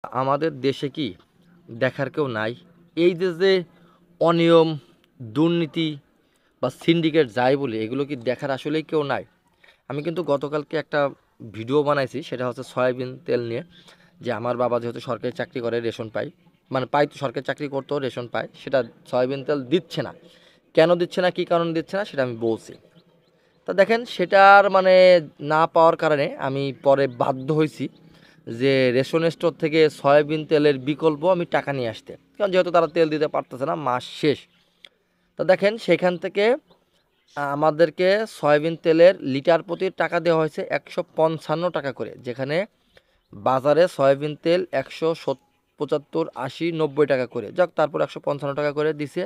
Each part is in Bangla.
আমাদের দেশে কি দেখার কেউ নাই? এই যে অনিয়ম, দুর্নীতি বা সিন্ডিকেট যাই বলি, এগুলো কি দেখার আসলেই কেউ নাই? আমি কিন্তু গতকালকে একটা ভিডিও বানাইছি, সেটা হচ্ছে সয়াবিন তেল নিয়ে। যে আমার বাবা যেহেতু সরকারি চাকরি করে, রেশন পায়, মানে পাই তো, সরকারি চাকরি করতেও রেশন পায়, সেটা সয়াবিন তেল দিচ্ছে না। কেন দিচ্ছে না, কী কারণ দিচ্ছে না, সেটা আমি বলছি। তা দেখেন, সেটার মানে না পাওয়ার কারণে আমি পরে বাধ্য হয়েছি যে রেশন স্টোর থেকে সয়াবিন তেলের বিকল্প আমি টাকা নিয়ে আসতে, কারণ যেহেতু তারা তেল দিতে পারতেছে না, মাস শেষ। তা দেখেন, সেখান থেকে আমাদেরকে সয়াবিন তেলের লিটার প্রতি টাকা দেওয়া হয়েছে 155 টাকা করে, যেখানে বাজারে সয়াবিন তেল 175, 80, 90 টাকা করে। যাক, তারপর 155 টাকা করে দিছে,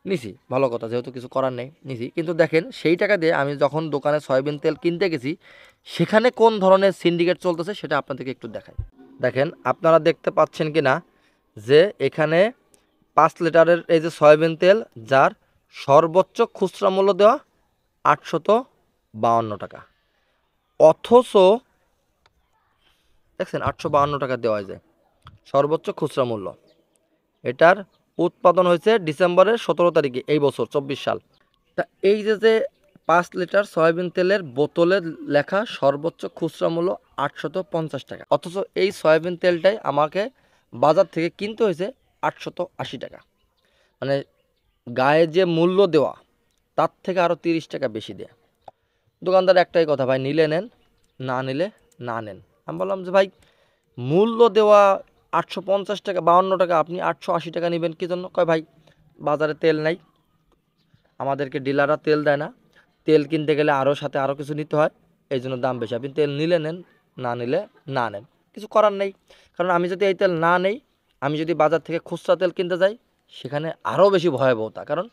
নিছি, ভালো কথা, যেহেতু কিছু করার নেই, নিছি। কিন্তু দেখেন, সেই টাকা দিয়ে আমি যখন দোকানে সয়াবিন তেল কিনতে গেছি, সেখানে কোন ধরনের সিন্ডিকেট চলতেছে সেটা আপনাদেরকে একটু দেখাই। দেখেন, আপনারা দেখতে পাচ্ছেন কি না যে এখানে 5 লিটারের এই যে সয়াবিন তেল, যার সর্বোচ্চ খুচরা মূল্য দেওয়া 852 টাকা, অথচ দেখছেন 852 টাকা দেওয়া যায় সর্বোচ্চ খুচরা মূল্য। এটার উৎপাদন হয়েছে ডিসেম্বরের 17 তারিখে, এই বছর 24 সাল। তা এই যে 5 লিটার সয়াবিন তেলের বোতলে লেখা সর্বোচ্চ খুচরা মূল্য 850 টাকা, অথচ এই সয়াবিন তেলটাই আমাকে বাজার থেকে কিনতে হয়েছে 880 টাকা। মানে গায়ে যে মূল্য দেওয়া, তার থেকে আরও 30 টাকা বেশি দেয়। দোকানদার একটাই কথা, ভাই নিলে নেন, না নিলে না নেন। আমি বললাম যে ভাই, মূল্য দেওয়া 850 টাকা, 52 টাকা, আপনি 880 টাকা নেবেন কী জন্য? কয় ভাই, বাজারে তেল নাই, আমাদেরকে ডিলাররা তেল দেয় না, তেল কিনতে গেলে আরও সাথে আরও কিছু নিতে হয়, এই জন্য দাম বেশি, আপনি তেল নিলে নেন, না নিলে না নেন। কিছু করার নেই, কারণ আমি যদি এই তেল না নেই, আমি যদি বাজার থেকে খুচরা তেল কিনতে যাই, সেখানে আরও বেশি ভয়াবহতা, কারণ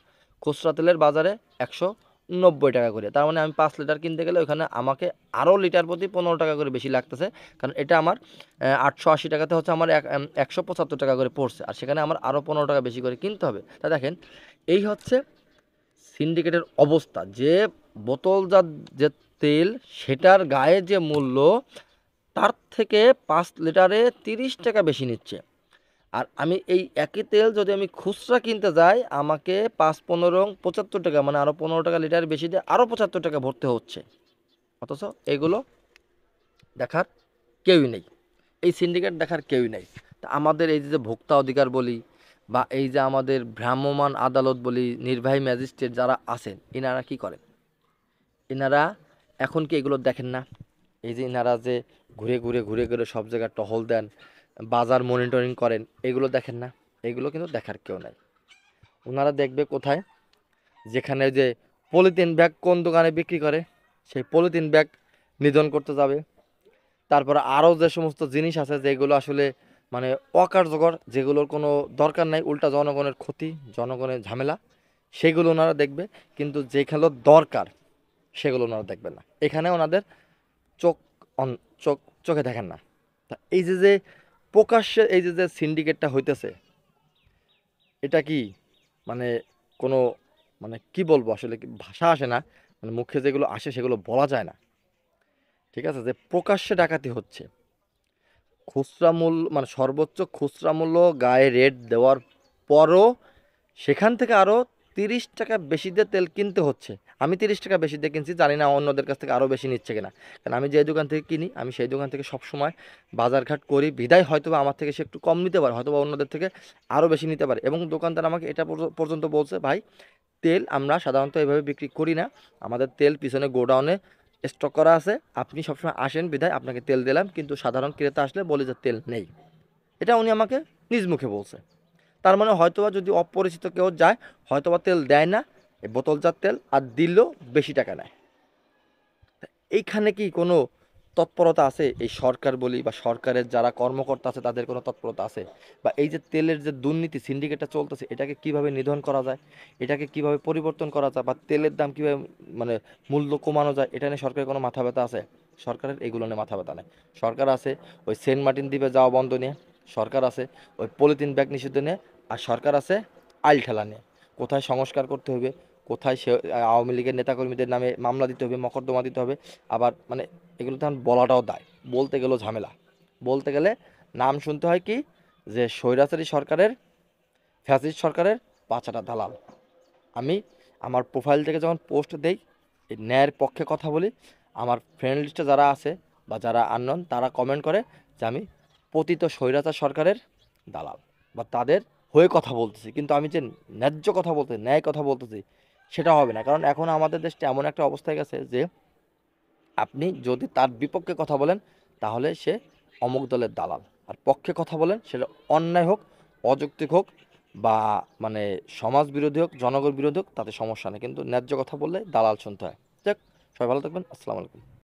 খুচরা তেলের বাজারে 190 টাকা করে। তার মানে আমি 5 লিটার কিনতে গেলে ওখানে আমাকে আরও লিটার প্রতি 15 টাকা করে বেশি লাগতেছে, কারণ এটা আমার 880 টাকাতে হচ্ছে আমার 175 টাকা করে পড়ছে, আর সেখানে আমার আরও 15 টাকা বেশি করে কিনতে হবে। তা দেখেন, এই হচ্ছে সিন্ডিকেটের অবস্থা, যে বোতলজাত যে তেল, সেটার গায়ে যে মূল্য, তার থেকে 5 লিটারে 30 টাকা বেশি নিচ্ছে। আর আমি এই একই তেল যদি আমি খুচরা কিনতে যাই, আমাকে 5, 15, 75 টাকা, মানে আরও 15 টাকা লিটার বেশি দিয়ে আরও 75 টাকা ভরতে হচ্ছে। অথচ এগুলো দেখার কেউই নেই, এই সিন্ডিকেট দেখার কেউই নেই। তা আমাদের এই যে ভোক্তা অধিকার বলি, বা এই যে আমাদের ভ্রাম্যমাণ আদালত বলি, নির্বাহী ম্যাজিস্ট্রেট যারা আছেন, এনারা কি করেন? এনারা এখন কি এগুলো দেখেন না? এই যে এনারা যে ঘুরে ঘুরে সব জায়গায় টহল দেন, বাজার মনিটরিং করেন, এগুলো দেখেন না? এগুলো কিন্তু দেখার কেউ নাই। ওনারা দেখবে কোথায়? যেখানে যে পলিথিন ব্যাগ কোন দোকানে বিক্রি করে, সেই পলিথিন ব্যাগ নিধন করতে যাবে। তারপরে আরও যে সমস্ত জিনিস আছে যেগুলো আসলে মানে অকার্যকর, যেগুলোর কোনো দরকার নাই, উল্টা জনগণের ক্ষতি, জনগণের ঝামেলা, সেগুলো ওনারা দেখবে। কিন্তু যেগুলো দরকার, সেগুলো ওনারা দেখবেন না। এখানে ওনাদের চোখ অন, চোখে দেখেন না। তা এই যে প্রকাশ্যে এই যে সিন্ডিকেটটা হইতেছে, এটা কি মানে কোনো, মানে কি বলবো, আসলে কি ভাষা আসে না, মানে মুখে যেগুলো আসে সেগুলো বলা যায় না। ঠিক আছে, যে প্রকাশ্যে ডাকাতি হচ্ছে, খুচরা মূল্য মানে সর্বোচ্চ খুচরা মূল্য গায়ে রেট দেওয়ার পরও সেখান থেকে আরও 30 টাকা বেশি দিয়ে তেল কিনতে হচ্ছে। আমি 30 টাকা বেশি দিয়ে কিনছি, জানি না অন্যদের কাছ থেকে আরও বেশি নিচ্ছে কিনা, কারণ আমি যে দোকান থেকে কিনি, আমি সেই দোকান থেকে সবসময় বাজারঘাট করি, বিদায় হয়তো বা আমার থেকে সে একটু কম নিতে পারে, হয়তো বা অন্যদের থেকে আরও বেশি নিতে পারে। এবং দোকানদার আমাকে এটা পর্যন্ত বলছে, ভাই তেল আমরা সাধারণত এভাবে বিক্রি করি না, আমাদের তেল পিছনে গোডাউনে স্টক করা আছে, আপনি সবসময় আসেন বিধায় আপনাকে তেল দিলাম, কিন্তু সাধারণ ক্রেতা আসলে বলে যে তেল নেই। এটা উনি আমাকে নিজ মুখে বলছে। তার মানে হয়তোবা যদি অপরিচিত কেউ যায়, হয়তোবা তেল দেয় না, এই বোতলজাত তেল, আর দিলেও বেশি টাকা নেয়। এইখানে কি কোনো তৎপরতা আছে? এই সরকার বলি বা সরকারের যারা কর্মকর্তা আছে, তাদের কোনো তৎপরতা আছে? বা এই যে তেলের যে দুর্নীতি সিন্ডিকেটটা চলতেছে, এটাকে কিভাবে নিধন করা যায়, এটাকে কিভাবে পরিবর্তন করা যায়, বা তেলের দাম কিভাবে মানে মূল্য কমানো যায়, এটা নিয়ে সরকারের কোনো মাথা ব্যথা আছে? সরকারের এগুলো নিয়ে মাথা ব্যথা নেই। সরকার আছে ওই সেন্ট মার্টিন দ্বীপে যাওয়া বন্ধ নিয়ে, সরকার আছে ওই পলিথিন ব্যাগ নিষিদ্ধ নিয়ে, আর সরকার আছে আইল ঠেলা নিয়ে। কোথায় সংস্কার করতে হবে, কোথায় সে আওয়ামী লীগের নেতাকর্মীদের নামে মামলা দিতে হবে, মকদ্দমা দিতে হবে, আবার মানে এগুলো তখন বলাটাও দায়, বলতে গেলেও ঝামেলা, বলতে গেলে নাম শুনতে হয় কি, যে স্বৈরাচারী সরকারের, ফ্যাসিস্ট সরকারের বাচ্চাটা দালাল। আমি আমার প্রোফাইল থেকে যখন পোস্ট দেই, এই ন্যায়ের পক্ষে কথা বলি, আমার ফ্রেন্ড লিস্টে যারা আছে বা যারা আননোন তারা কমেন্ট করে যে আমি পতিত স্বৈরাচার সরকারের দালাল বা তাদের হয়ে কথা বলতেছি। কিন্তু আমি যে ন্যায্য কথা বলতে, ন্যায় কথা বলতেছি, সেটা হবে না। কারণ এখন আমাদের দেশটা এমন একটা অবস্থায় গেছে যে আপনি যদি তার বিপক্ষে কথা বলেন তাহলে সে অমুক দলের দালাল, আর পক্ষে কথা বলেন সেটা অন্যায় হোক, অযৌক্তিক হোক বা মানে সমাজ বিরোধী হোক, জনগণ বিরোধী হোক, তাতে সমস্যা নেই, কিন্তু ন্যায্য কথা বললে দালাল শুনতে হয়। যাক, সবাই ভালো থাকবেন, আসসালামু আলাইকুম।